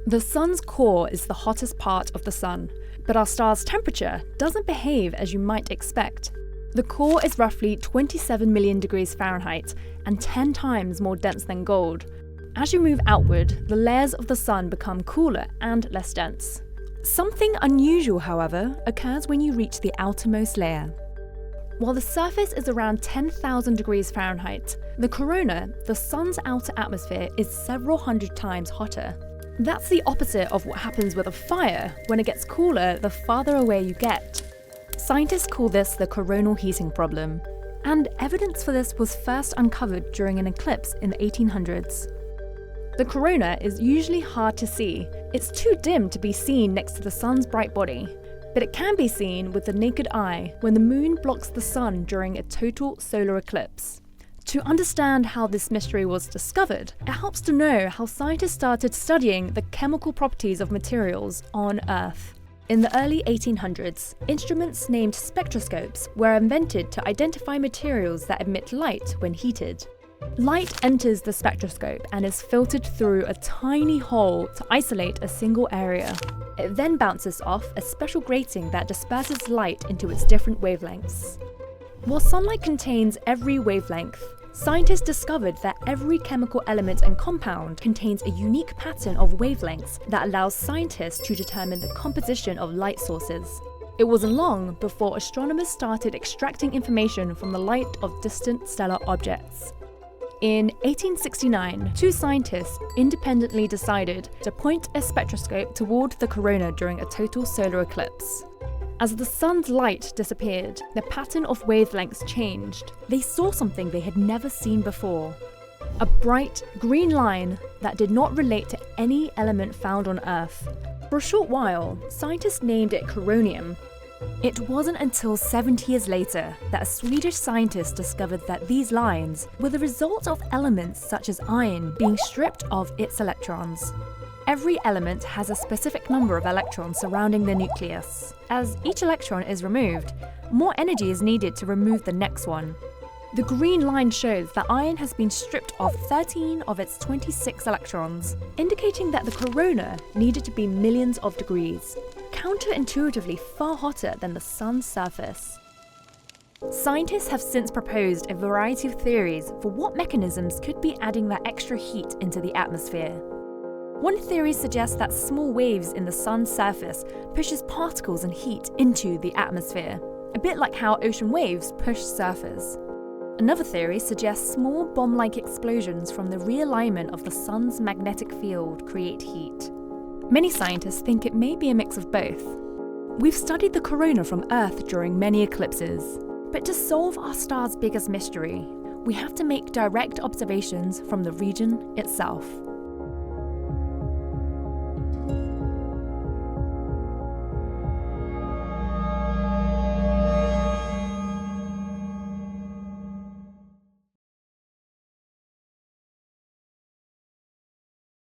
The sun's core is the hottest part of the sun, but our star's temperature doesn't behave as you might expect. The core is roughly 27 million degrees Fahrenheit and 10 times more dense than gold. As you move outward, the layers of the sun become cooler and less dense. Something unusual, however, occurs when you reach the outermost layer. While the surface is around 10,000 degrees Fahrenheit, the corona, the sun's outer atmosphere, is several hundred times hotter. That's the opposite of what happens with a fire. When it gets cooler, the farther away you get. Scientists call this the coronal heating problem, and evidence for this was first uncovered during an eclipse in the 1800s. The corona is usually hard to see. It's too dim to be seen next to the sun's bright body, but it can be seen with the naked eye when the moon blocks the sun during a total solar eclipse. To understand how this mystery was discovered, it helps to know how scientists started studying the chemical properties of materials on Earth. In the early 1800s, instruments named spectroscopes were invented to identify materials that emit light when heated. Light enters the spectroscope and is filtered through a tiny hole to isolate a single area. It then bounces off a special grating that disperses light into its different wavelengths. While sunlight contains every wavelength, scientists discovered that every chemical element and compound contains a unique pattern of wavelengths that allows scientists to determine the composition of light sources. It wasn't long before astronomers started extracting information from the light of distant stellar objects. In 1869, two scientists independently decided to point a spectroscope toward the corona during a total solar eclipse. As the sun's light disappeared, the pattern of wavelengths changed. They saw something they had never seen before. A bright green line that did not relate to any element found on Earth. For a short while, scientists named it coronium. It wasn't until 70 years later that a Swedish scientist discovered that these lines were the result of elements such as iron being stripped of its electrons. Every element has a specific number of electrons surrounding the nucleus. As each electron is removed, more energy is needed to remove the next one. The green line shows that iron has been stripped of 13 of its 26 electrons, indicating that the corona needed to be millions of degrees, counterintuitively far hotter than the sun's surface. Scientists have since proposed a variety of theories for what mechanisms could be adding that extra heat into the atmosphere. One theory suggests that small waves in the sun's surface pushes particles and heat into the atmosphere, a bit like how ocean waves push surfers. Another theory suggests small bomb-like explosions from the realignment of the sun's magnetic field create heat. Many scientists think it may be a mix of both. We've studied the corona from Earth during many eclipses, but to solve our star's biggest mystery, we have to make direct observations from the region itself.